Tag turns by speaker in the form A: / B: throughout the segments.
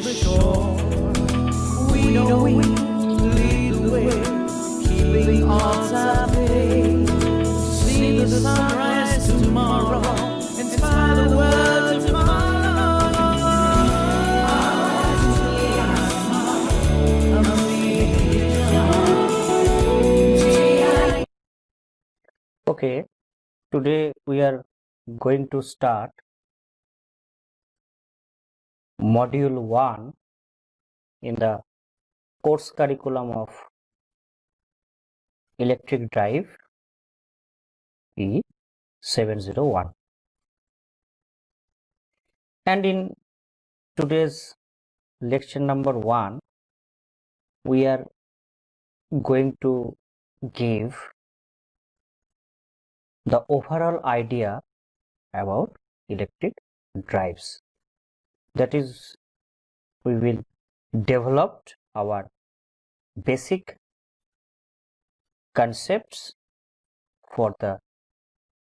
A: the shore. We know we lead the way, keeping odds at bay. See the sunrise tomorrow, inspire the world to follow.
B: Okay, today we are going to start module 1 in the course curriculum of electric drive E701. And in today's lecture number 1, we are going to give the overall idea about electric drives. That is, we will develop our basic concepts for the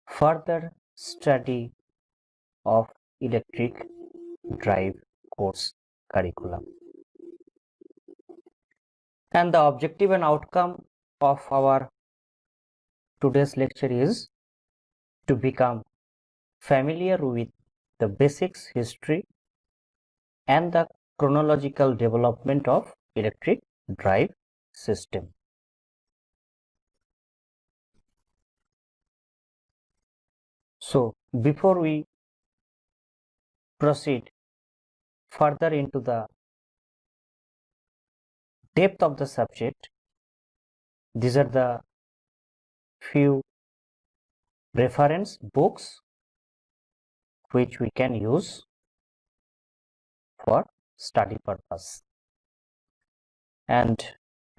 B: further study of electric drive course curriculum. And the objective and outcome of our today's lecture is to become familiar with the basics, history, and the chronological development of electric drive system. So, before we proceed further into the depth of the subject, these are the few reference books which we can use for study purpose. And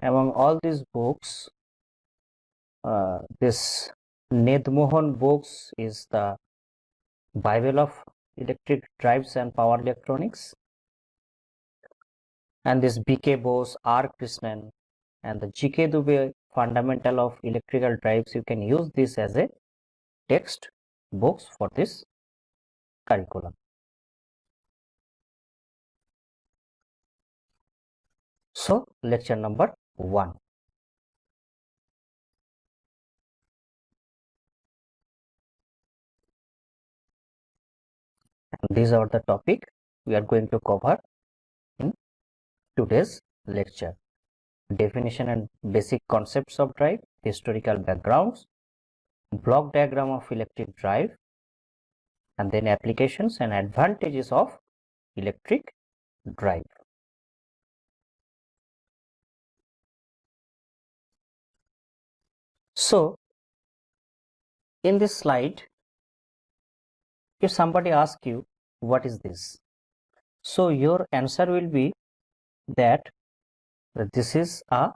B: among all these books, this Nedmohan books is the Bible of electric drives and power electronics, and this B.K. Bose, R. Krishnan, and the G.K. Dubey Fundamental of Electrical Drives. You can use this as a text books for this curriculum. So, lecture number 1. And these are the topic we are going to cover in today's lecture: definition and basic concepts of drive, historical backgrounds, block diagram of electric drive, and then applications and advantages of electric drive. So, in this slide, if somebody asks you what is this, so your answer will be that this is a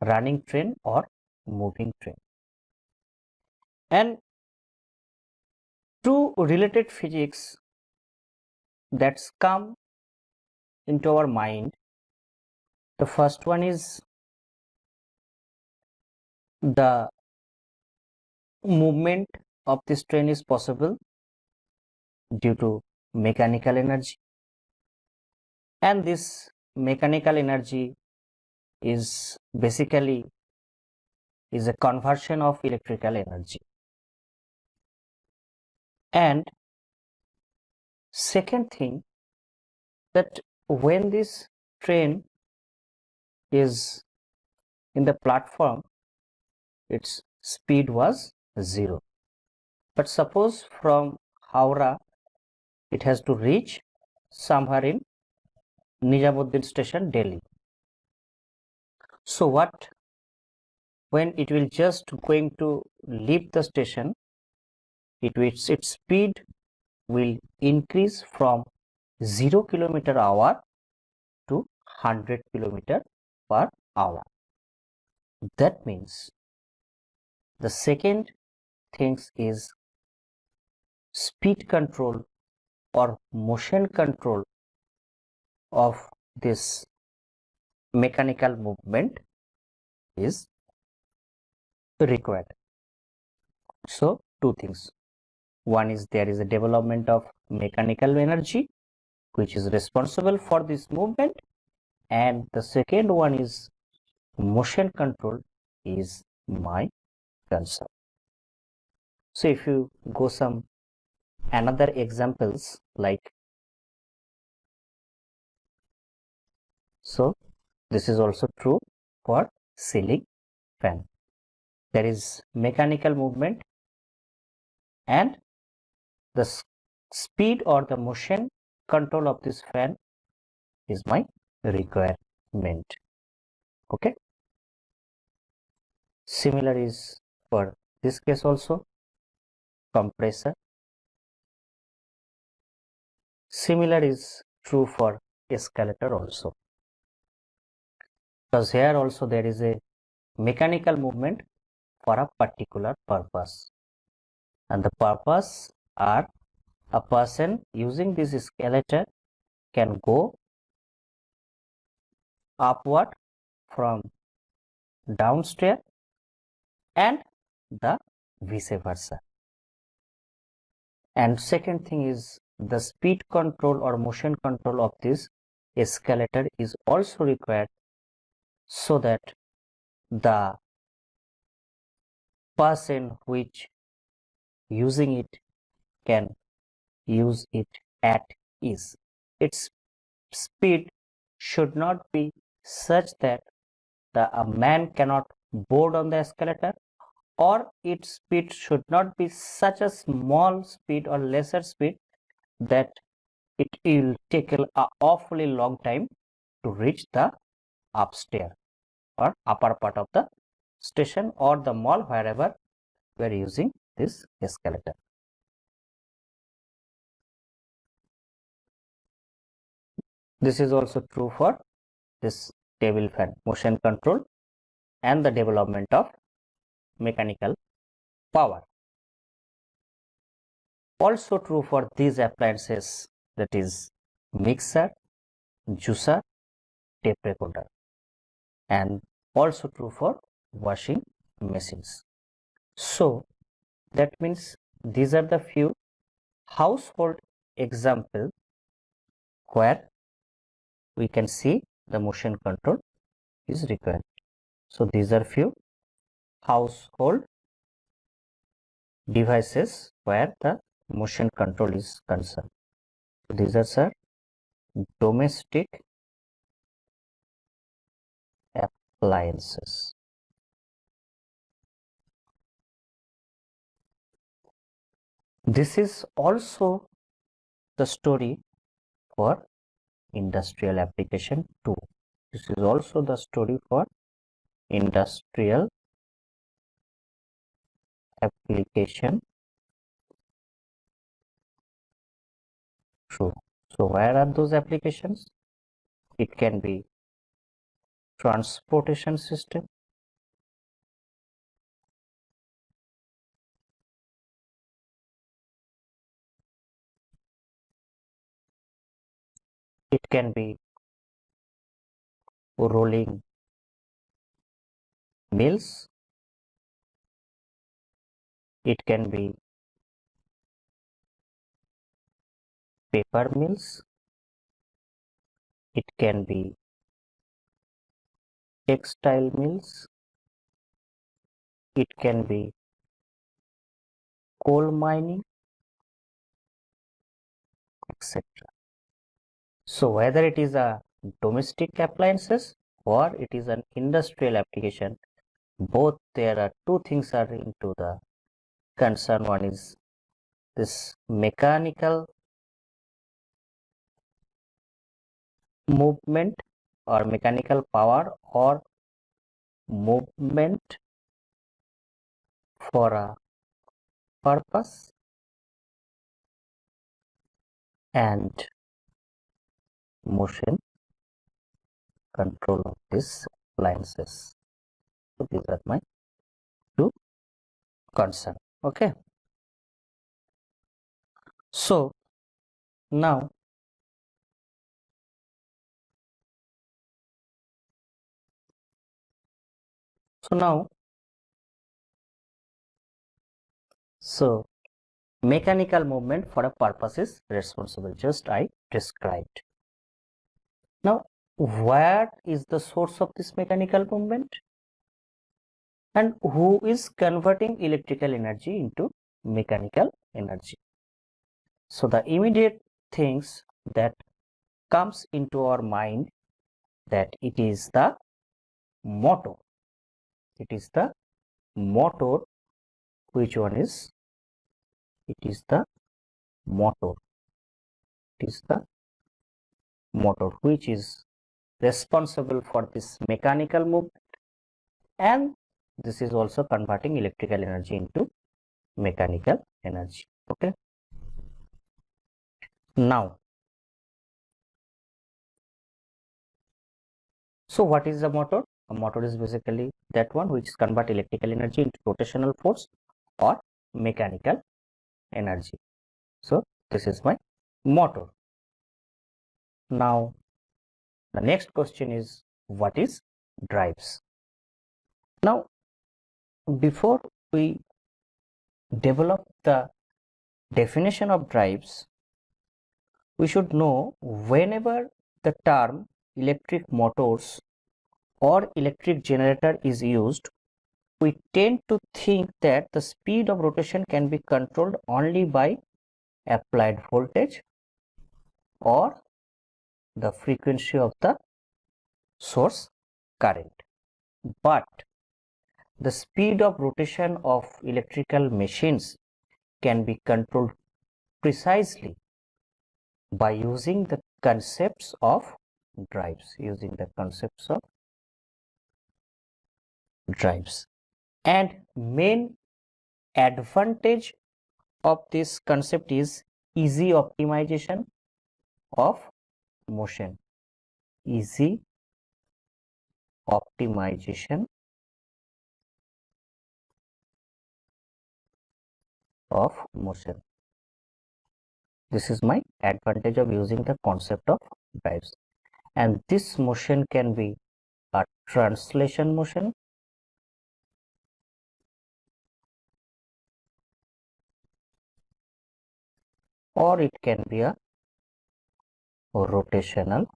B: running train or moving train. And two related physics that's come into our mind. The first one is the movement of this train is possible due to mechanical energy, and this mechanical energy is basically is a conversion of electrical energy. And second thing, that when this train is in the platform, its speed was 0. But suppose from Howrah it has to reach somewhere in Nizamuddin station, Delhi. So what, when it will just going to leave the station, its speed will increase from 0 km/h to 100 km/h. That means the second thing is speed control or motion control of this mechanical movement is required. So two things: one is there is a development of mechanical energy which is responsible for this movement, and the second one is motion control is my concern. So if you go some another examples like, so this is also true for ceiling fan. There is mechanical movement and the speed or the motion control of this fan is my requirement. Okay. Similar is for this case also, compressor. Similar is true for escalator also, because here also there is a mechanical movement for a particular purpose, and the purpose are a person using this escalator can go upward from downstairs and the vice versa. And second thing is the speed control or motion control of this escalator is also required, so that the person which using it can use it at ease. Its speed should not be such that a man cannot board on the escalator, or its speed should not be such a small speed or lesser speed that it will take an awfully long time to reach the upstairs or upper part of the station or the mall, wherever we are using this escalator. This is also true for this table fan, motion control and the development of mechanical power. Also true for these appliances, that is mixer, juicer, tape recorder, and also true for washing machines. So that means these are the few household examples where we can see the motion control is required. So these are few household devices where the motion control is concerned. So these are, sir, domestic appliances. This is also the story for industrial application too. This is also the story for industrial application true. So where are those applications? It can be transportation system, it can be rolling mills, it can be paper mills, it can be textile mills, it can be coal mining, etc. So whether it is a domestic appliances or it is an industrial application, both there are two things are into the concern. One is this mechanical movement or mechanical power or movement for a purpose, and motion control of these appliances. So these are my two concern. Okay. So now mechanical movement for a purpose is responsible, just I described. Now, where is the source of this mechanical movement? And who is converting electrical energy into mechanical energy? So the immediate things that comes into our mind that it is the motor. It is the motor. Which one is? It is the motor. It is the motor which is responsible for this mechanical movement, and this is also converting electrical energy into mechanical energy. Okay. Now, so what is a motor? A motor is basically that one which convert electrical energy into rotational force or mechanical energy. So this is my motor. Now the next question is, what is drives? Now, before we develop the definition of drives, we should know whenever the term electric motors or electric generator is used, we tend to think that the speed of rotation can be controlled only by applied voltage or the frequency of the source current. But the speed of rotation of electrical machines can be controlled precisely by using the concepts of drives, and main advantage of this concept is easy optimization of motion. Easy optimization of motion. This is my advantage of using the concept of drives, and this motion can be a translation motion, or it can be a rotational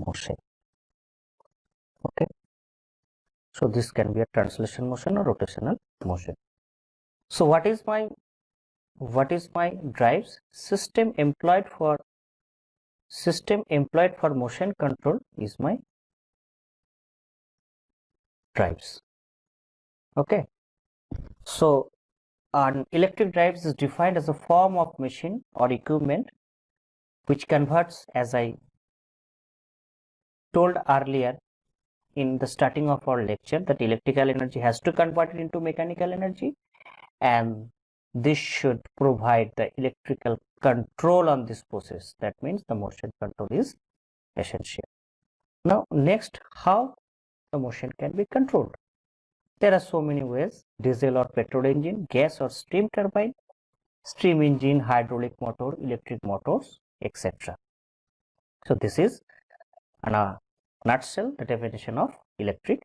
B: motion. Okay, so this can be a translation motion or rotational motion. So what is my drives? System employed for motion control is my drives. Okay, so an electric drives is defined as a form of machine or equipment which converts, as I told earlier in the starting of our lecture, that electrical energy has to convert it into mechanical energy, and this should provide the electrical control on this process. That means the motion control is essential. Now next, how the motion can be controlled? There are so many ways: diesel or petrol engine, gas or steam turbine, steam engine, hydraulic motor, electric motors, etc. So this is in a nutshell the definition of electric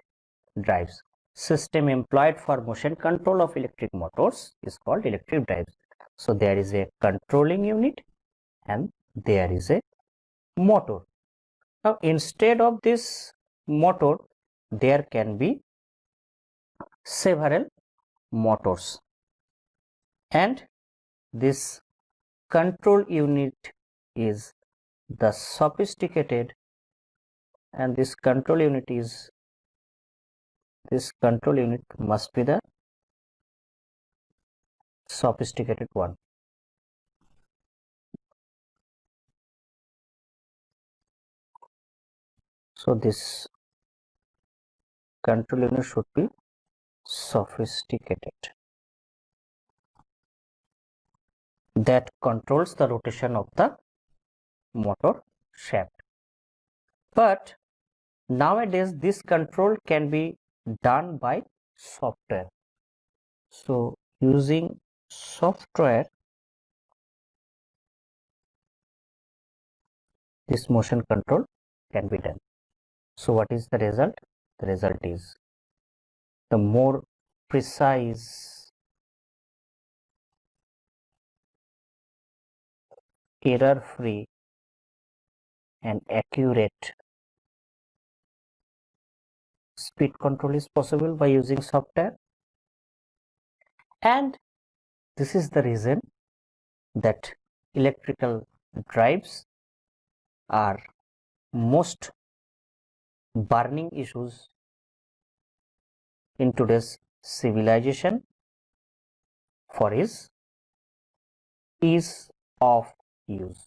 B: drives. System employed for motion control of electric motors is called electric drives. So there is a controlling unit and there is a motor. Now instead of this motor, there can be several motors, and this control unit is the sophisticated, and this control unit must be the sophisticated one. So this control unit should be sophisticated, that controls the rotation of the motor shaft. But nowadays this control can be done by software. So using software, this motion control can be done. So what is the result? The result is the more precise, error-free and accurate speed control is possible by using software. And this is the reason that electrical drives are most burning issues in today's civilization for its ease of use.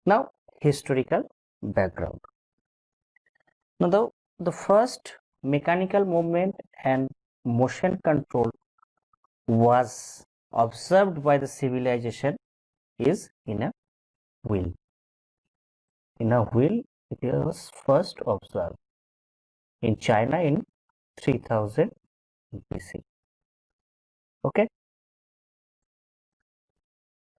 B: Now, historical background. Now, the first mechanical movement and motion control was observed by the civilization is in a wheel. In a wheel, it was first observed in China in 3000 BC. Okay.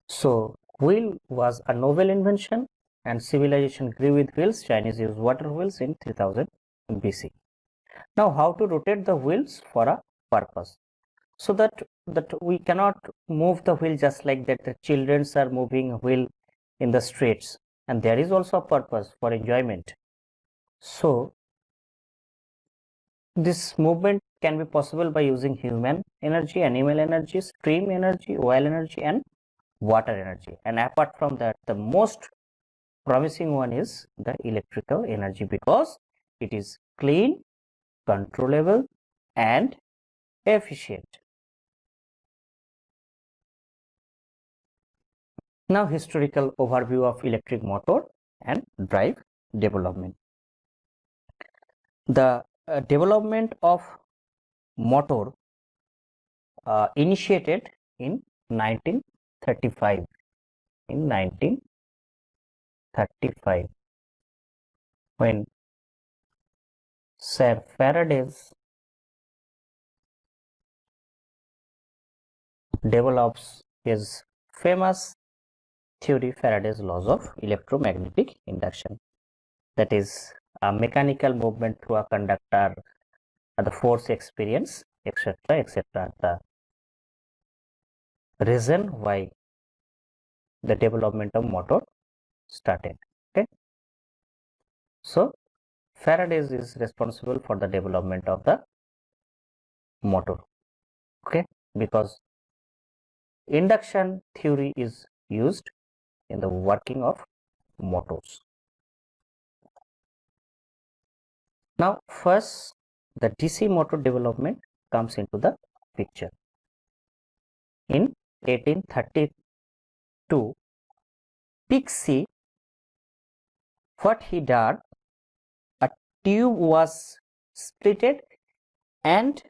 B: So, wheel was a novel invention and civilization grew with wheels. Chinese used water wheels in 3000 BC. Now, how to rotate the wheels for a purpose? So that we cannot move the wheel just like that. The children are moving wheel in the streets, and there is also a purpose for enjoyment. So this movement can be possible by using human energy, animal energy, stream energy, oil energy, and water energy. And apart from that, the most promising one is the electrical energy, because it is clean, controllable, and efficient. Now, historical overview of electric motor and drive development. The development of motor initiated in 1935. In 1935, when Sir Faraday develops his famous theory, Faraday's laws of electromagnetic induction. That is a mechanical movement through a conductor, the force experience, etc., etc. The reason why the development of motor started. Okay. So Faraday is responsible for the development of the motor. Okay, because induction theory is used in the working of motors. Now, first, the DC motor development comes into the picture. In 1832, Pixii, what he did, a tube was splitted and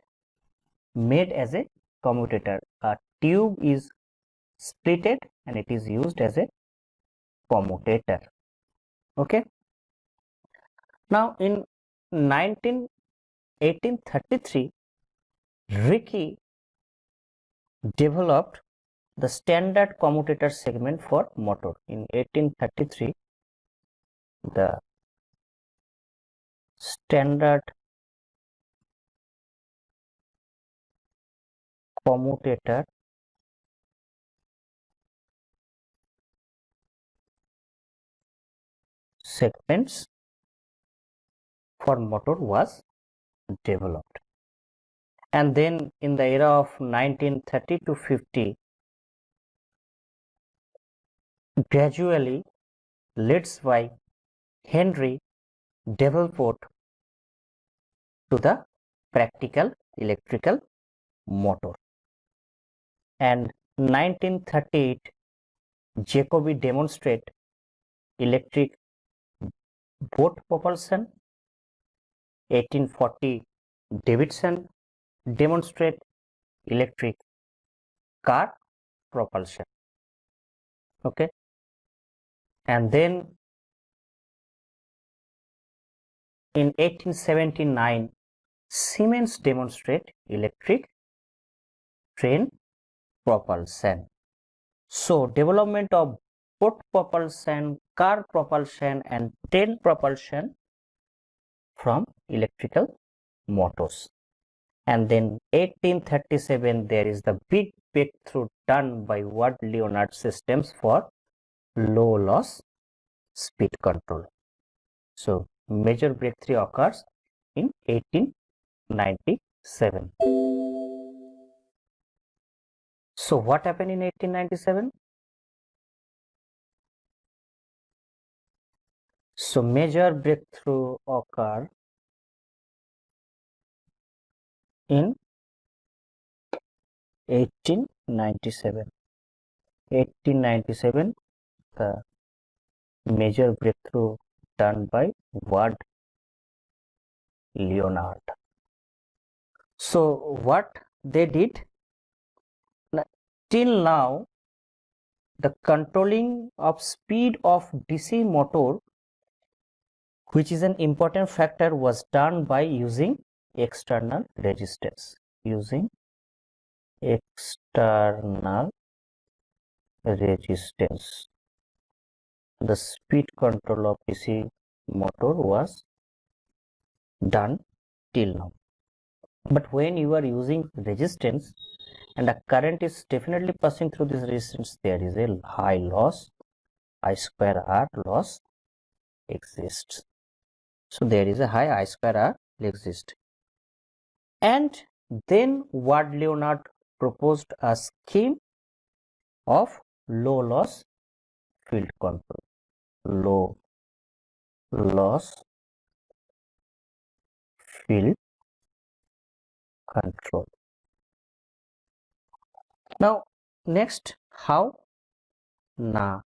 B: made as a commutator. A tube is splitted and it is used as a commutator. Okay. Now, in 1833, Ricci developed the standard commutator segment for motor. In 1833, the standard commutator segments for motor was developed. And then in the era of 1930 to 50, gradually leads by Henry developed to the practical electrical motor. And 1938, Jacobi demonstrate electric boat propulsion. 1840, Davidson demonstrate electric car propulsion. Okay. And then in 1879, Siemens demonstrate electric train propulsion. So development of boat propulsion, car propulsion, and train propulsion from electrical motors. And then 1837 there is the big breakthrough done by Watt Leonard systems for low loss speed control. So major breakthrough occurs in 1897. So what happened in 1897? So major breakthrough occur in 1897. 1897, the major breakthrough done by Watt Leonard. So what they did, till now the controlling of speed of DC motor, which is an important factor, was done by using external resistance. Using external resistance, the speed control of DC motor was done till now. But when you are using resistance and a current is definitely passing through this resistance, there is a high loss, I square R loss exists. So there is a high I square R exists. And then Watt Leonard proposed a scheme of low loss field control. Low loss field control. Now next, how? Now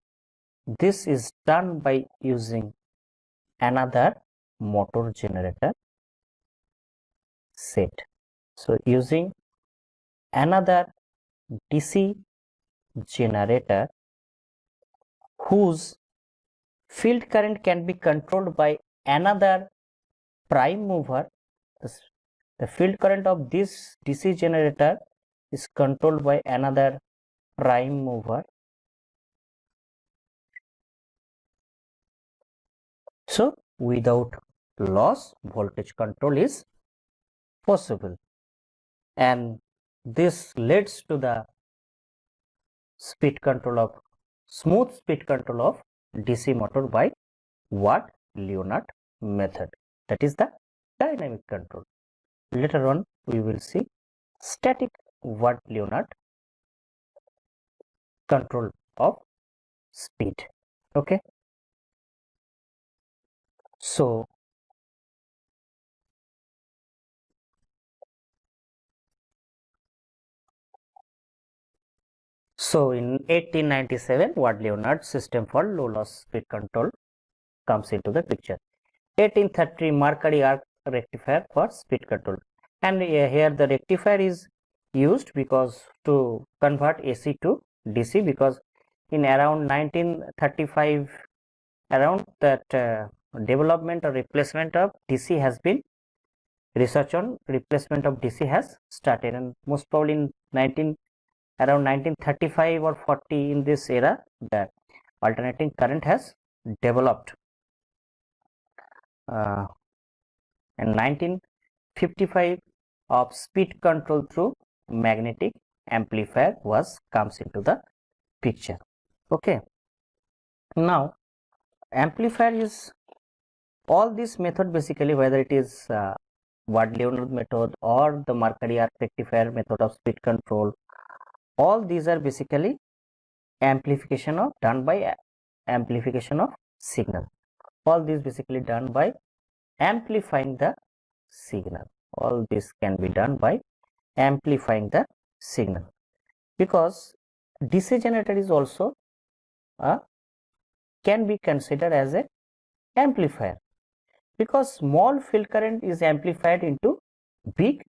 B: this is done by using another motor generator set. So using another DC generator whose field current can be controlled by another prime mover. The field current of this DC generator is controlled by another prime mover. So without loss, voltage control is possible, and this leads to the speed control of smooth speed control of DC motor by Watt Leonard method. That is the dynamic control. Later on we will see static Watt Leonard control of speed. Okay, so in 1897 Watt Leonard system for low loss speed control comes into the picture. 1830 Mercalli arc rectifier for speed control, and here the rectifier is used because to convert AC to DC, because in around 1935 around that development or replacement of DC has been, research on replacement of DC has started, and most probably in around 1935 or 40, in this era, that alternating current has developed. And 1955 of speed control through magnetic amplifier comes into the picture. Okay, now amplifier is all this method, basically whether it is Watt Leonard method or the Mercalli arc rectifier method of speed control, all these are basically amplification of done by amplification of signal. All these basically done by amplifying the signal. All this can be done by amplifying the signal, because DC generator is also can be considered as a amplifier, because small field current is amplified into big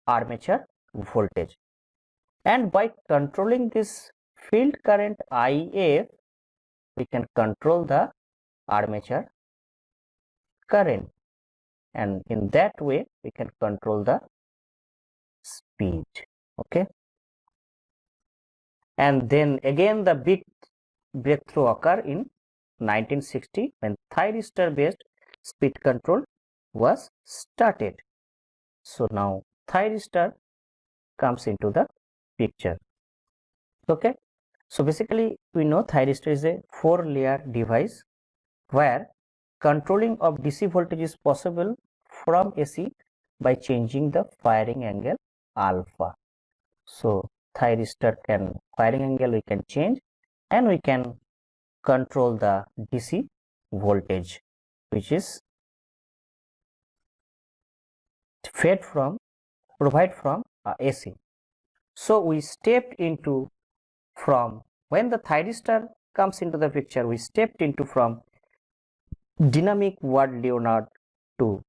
B: armature voltage, and by controlling this field current IF, we can control the armature current, and in that way we can control the speed. Okay, and then again the big breakthrough occur in 1960 when thyristor based speed control was started. So now thyristor comes into the picture. Okay, so basically we know thyristor is a 4-layer device where controlling of DC voltage is possible from AC by changing the firing angle alpha. So thyristor firing angle we can change, and we can control the DC voltage which is provide from AC. So we stepped into from when the thyristor comes into the picture, we stepped into from dynamic Ward Leonard to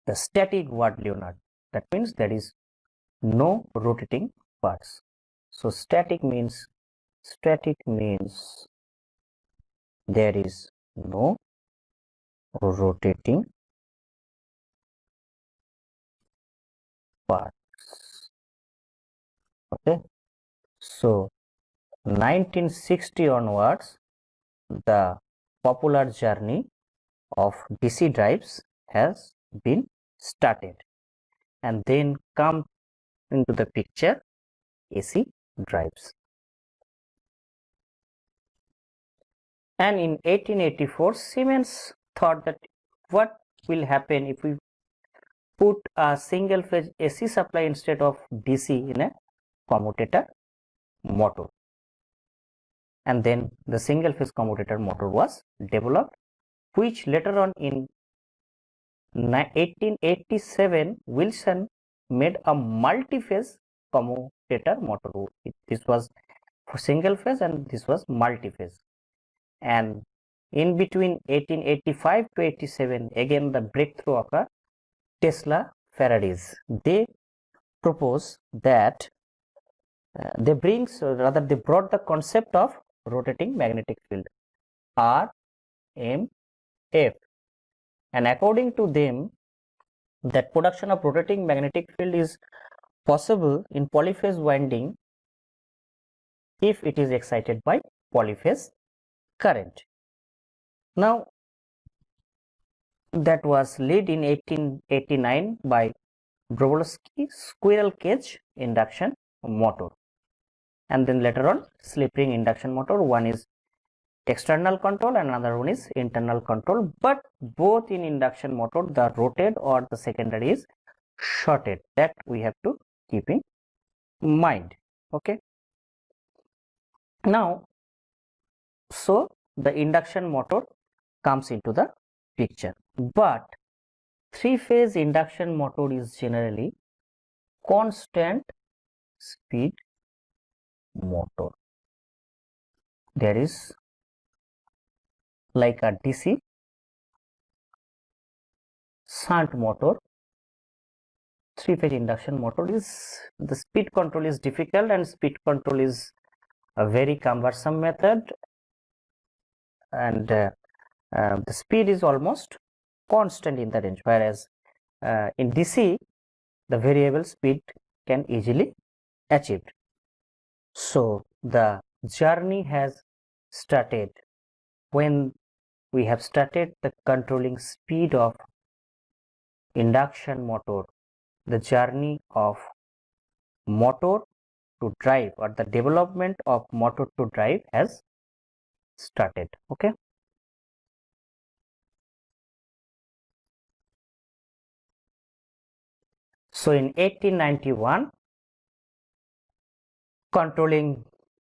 B: the static Ward Leonard. That means there is no rotating parts. So static means there is no rotating parts. Okay, so 1960 onwards, the popular journey of DC drives has been started, and then come into the picture AC drives. And in 1884, Siemens thought that what will happen if we put a single phase AC supply instead of DC in a commutator motor. And then the single phase commutator motor was developed, which later on in 1887 Wilson made a multi-phase commutator motor. This was for single phase and this was multi-phase. And in between 1885 to 87, again the breakthrough occurred. Tesla, Faradays, they propose that they brought the concept of rotating magnetic field, RMF, and according to them, that production of rotating magnetic field is possible in polyphase winding if it is excited by polyphase current. Now that was led in 1889 by Browolsky squirrel cage induction motor, and then later on slip ring induction motor. One is external control and another one is internal control, but both in induction motor the rotated or the secondary is shorted. That we have to keep in mind. Okay, now so the induction motor comes into the picture, but three-phase induction motor is generally constant speed motor. There is like a DC shunt motor. Three-phase induction motor is the speed control is difficult, and speed control is a very cumbersome method, and the speed is almost constant in the range, whereas in DC the variable speed can easily achieved. So the journey has started when we have started the controlling speed of induction motor. The journey of motor to drive, or the development of motor to drive, has started. Okay, so in 1891, controlling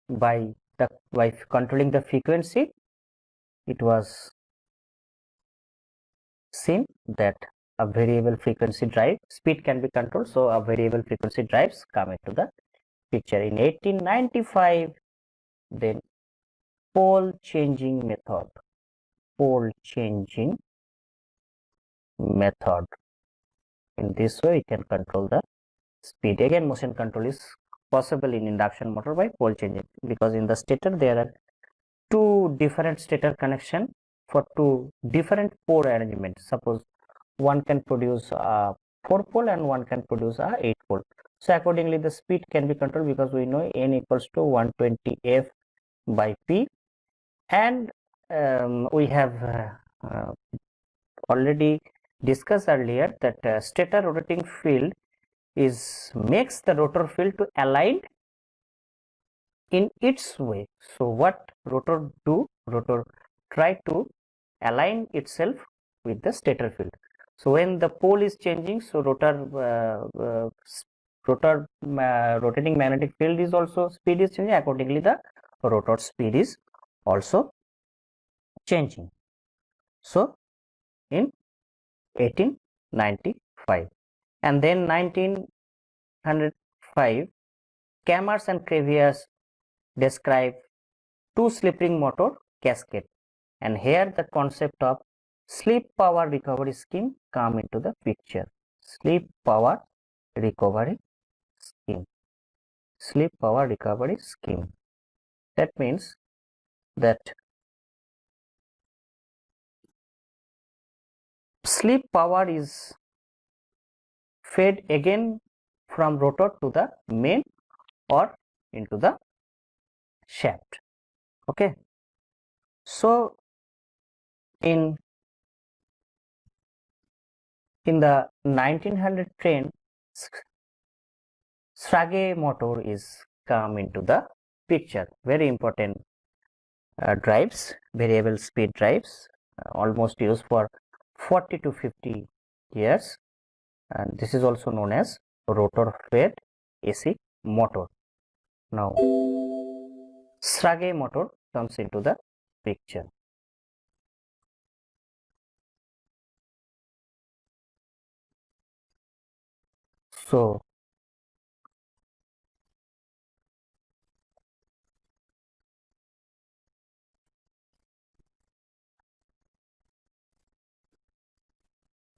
B: the frequency, it was seen that a variable frequency drive speed can be controlled, so a variable frequency drives come into the picture. In 1895, then pole changing method. In this way, we can control the speed. Again, motion control is possible in induction motor by pole changing, because in the stator there are two different stator connection for two different pole arrangements. Suppose one can produce a 4-pole and one can produce a 8-pole. So accordingly, the speed can be controlled, because we know N equals to 120 F by P, and we have already discussed earlier that stator rotating field makes the rotor field to align in its way. So what rotor do? Rotor try to align itself with the stator field. So when the pole is changing, so rotating magnetic field is also speed is changing. Accordingly, the rotor speed is also changing. So in 1895, and then 1905, Kamers and Crevius describe two slip ring motor cascade, and here the concept of slip power recovery scheme come into the picture. Slip power recovery scheme. Slip power recovery scheme. That means that slip power is fed again from rotor to the main or into the shaft. Okay. So in the 1900 train, Schrage motor is come into the picture. Very important drives, variable speed drives, almost used for 40 to 50 years, and this is also known as rotor fed AC motor. Now Schrage motor comes into the picture. So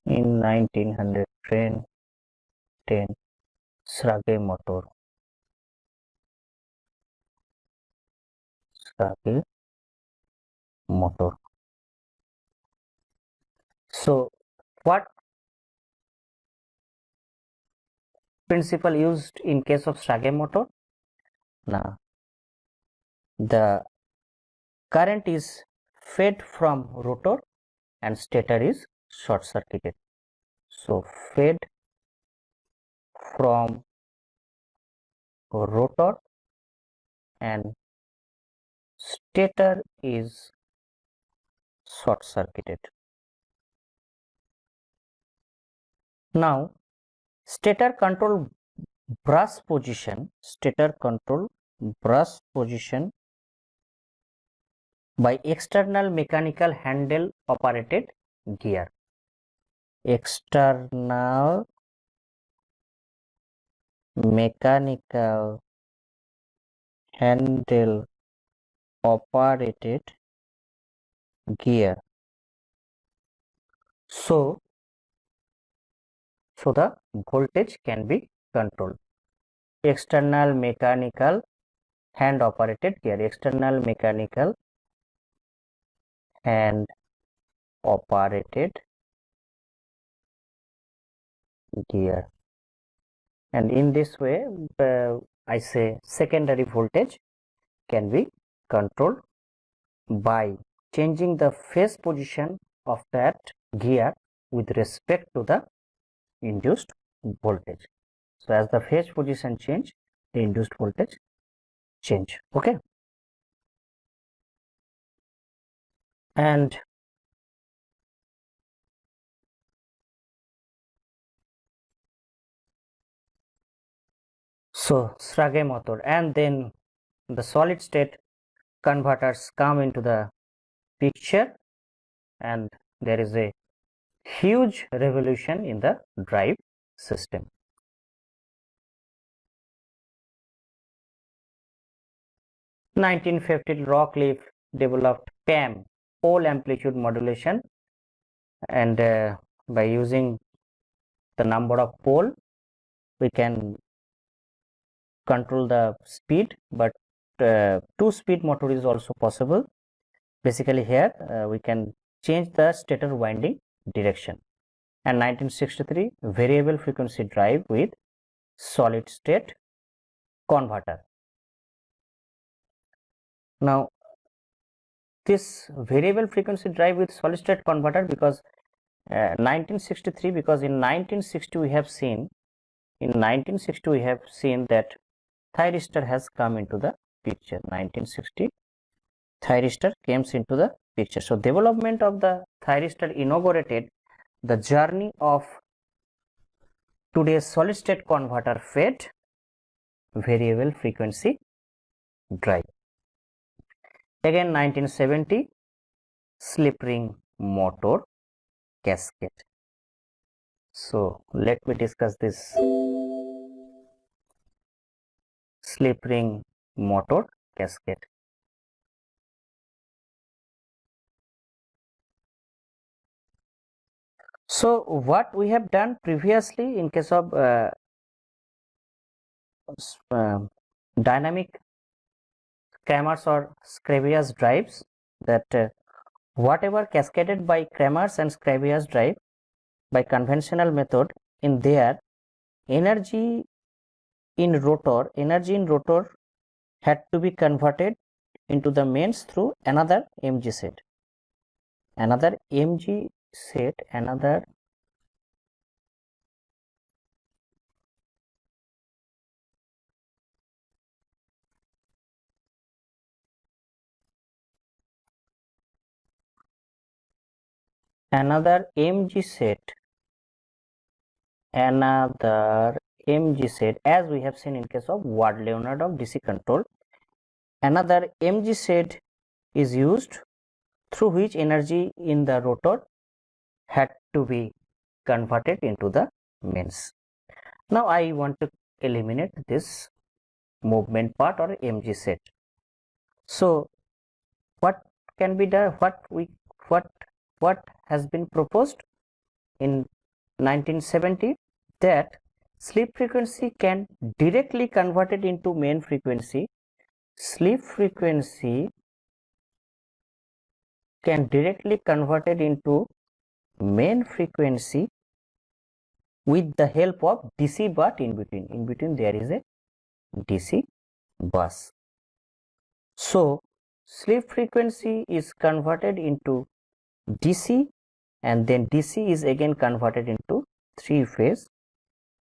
B: in 1900 train 10 Schrage motor. Schrage motor. So what principle used in case of Schrage motor? Now the current is fed from rotor and stator is short circuited. So fed from rotor and stator is short circuited. Now stator control brush position by external mechanical handle operated gear. External mechanical handle operated gear. So the voltage can be controlled. External mechanical hand operated gear. External mechanical hand operated gear, and in this way I say secondary voltage can be controlled by changing the phase position of that gear with respect to the induced voltage. So as the phase position change, the induced voltage change. Okay. And so Schrage motor, and then the solid state converters come into the picture, and there is a huge revolution in the drive system. In 1950, Rockcliffe developed PAM, pole amplitude modulation, and by using the number of pole we can control the speed, but two-speed motor is also possible. Basically here we can change the stator winding direction. And 1963, variable frequency drive with solid state converter. Now this variable frequency drive with solid state converter, because 1963, because in 1960 we have seen that thyristor has come into the picture. 1960 thyristor came into the picture. So development of the thyristor inaugurated the journey of today's solid state converter FET variable frequency drive. Again 1970 slip ring motor cascade. So let me discuss this slip ring motor cascade. So what we have done previously in case of dynamic Kramers or Scravius drives, that whatever cascaded by Kramers and Scravius drive by conventional method, in their energy in rotor had to be converted into the mains through another MG set. Another MG set, as we have seen in case of Ward-Leonard of DC control. Another MG set is used through which energy in the rotor had to be converted into the mains. Now I want to eliminate this movement part or MG set. So what can be done? What has been proposed in 1970, that slip frequency can directly converted into main frequency. Slip frequency can directly converted into main frequency with the help of DC, but in between there is a DC bus. So slip frequency is converted into DC, and then DC is again converted into 3-phase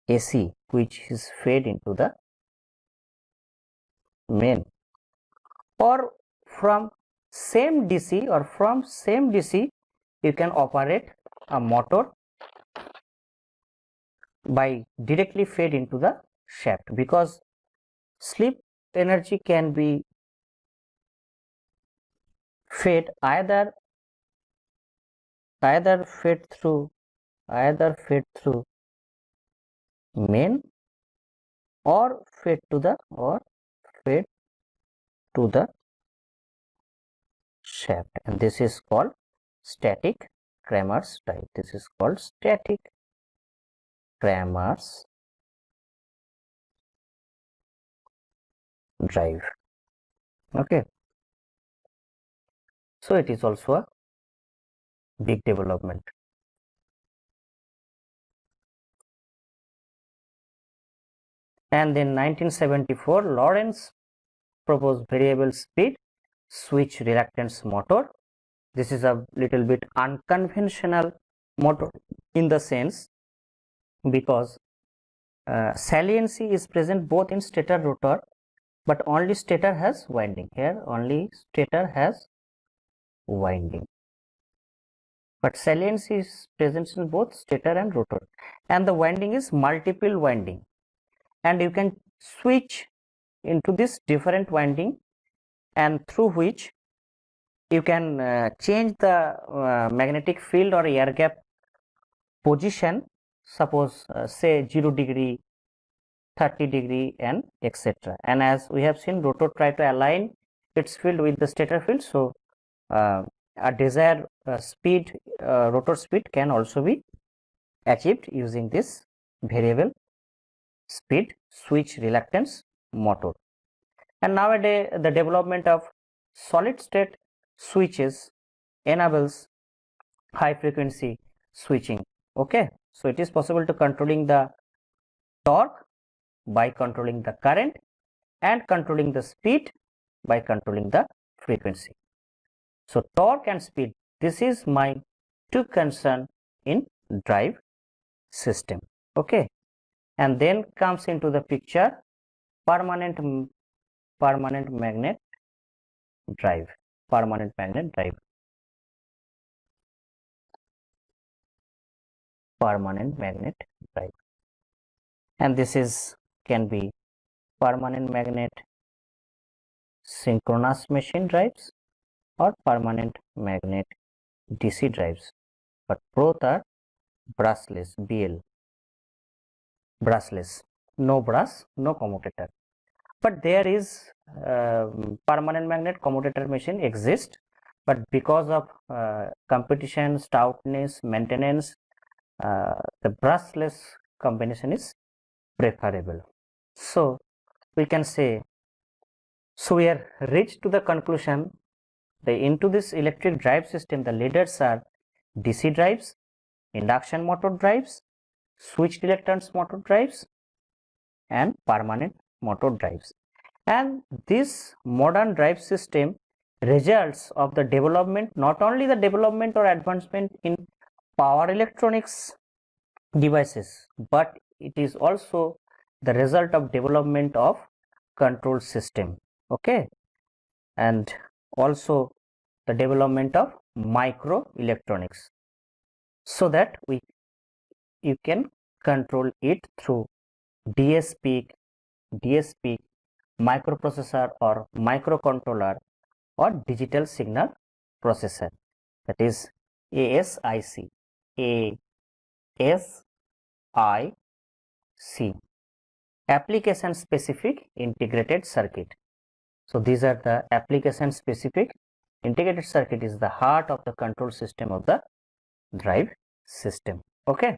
B: AC, which is fed into the main. Or from same DC you can operate a motor by directly fed into the shaft, because slip energy can be fed either fed through main or fed to the shaft, and this is called static Kramers drive. This is called static Kramers drive. Okay, so it is also a big development. And then 1974 Lawrence proposed variable speed switch reluctance motor. This is a little bit unconventional motor in the sense, because saliency is present both in stator rotor, but only stator has winding. Here only stator has winding, but saliency is present in both stator and rotor, and the winding is multiple winding, and you can switch into this different winding, and through which you can change the magnetic field or air gap position, suppose say 0 degree, 30 degree, and etc. And as we have seen, rotor try to align its field with the stator field, so a desired speed, rotor speed, can also be achieved using this variable speed switch reluctance motor. And nowadays the development of solid state switches enables high frequency switching. Okay, so it is possible to controlling the torque by controlling the current, and controlling the speed by controlling the frequency. So torque and speed, this is my two concern in drive system. Okay, and then comes into the picture permanent magnet drive. Permanent magnet drive. Permanent magnet drive. And this is can be permanent magnet synchronous machine drives or permanent magnet DC drives, but both are brushless, BL, brushless, no brush, no commutator. But there is permanent magnet commutator machine exist, but because of competition, stoutness, maintenance, the brushless combination is preferable. So we can say, so we are reached to the conclusion that into this electric drive system, the leaders are DC drives, induction motor drives, switched reluctance motor drives, and permanent motor drives. And this modern drive system results of the development, not only the development or advancement in power electronics devices, but it is also the result of development of control system. Okay, and also the development of microelectronics, so that you can control it through DSP, microprocessor or microcontroller or digital signal processor, that is ASIC, application specific integrated circuit. So these are the application specific integrated circuit is the heart of the control system of the drive system. Okay,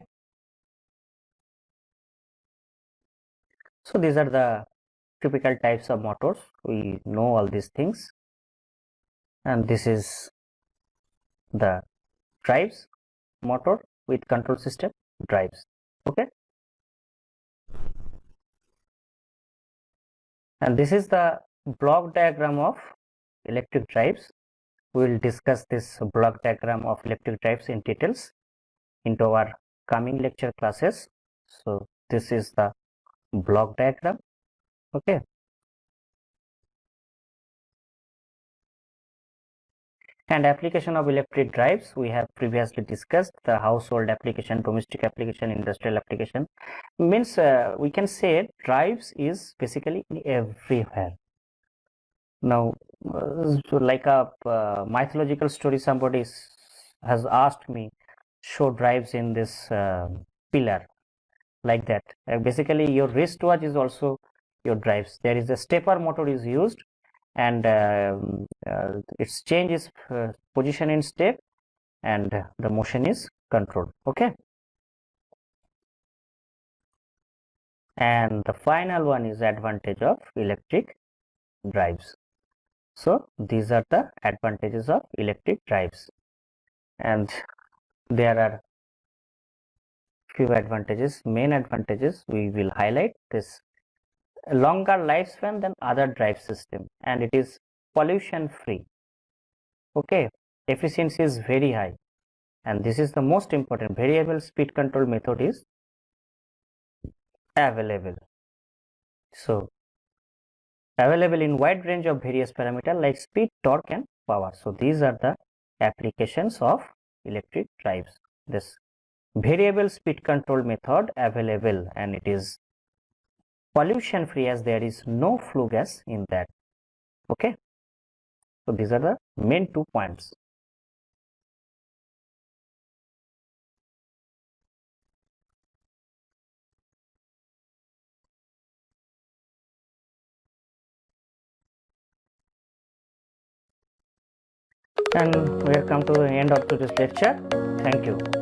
B: so these are the typical types of motors. We know all these things, and this is the drives motor with control system drives. Okay, and this is the block diagram of electric drives. We will discuss this block diagram of electric drives in details into our coming lecture classes. So this is the block diagram. Okay, and application of electric drives, we have previously discussed the household application, domestic application, industrial application. Means we can say drives is basically everywhere. Now like a mythological story, somebody has asked me, show drives in this pillar, like that. Basically your wristwatch is also your drives. There is a stepper motor is used, and its change is position in step, and the motion is controlled. Okay, and the final one is advantage of electric drives. So these are the advantages of electric drives, and there are few advantages. Main advantages we will highlight: this longer lifespan than other drive system, and it is pollution free. Okay, efficiency is very high, and this is the most important. Variable speed control method is available. So available in wide range of various parameters like speed, torque, and power. So these are the applications of electric drives. This variable speed control method available, and it is pollution free as there is no flue gas in that. Okay, so these are the main 2 points. And we have come to the end of today's lecture. Thank you.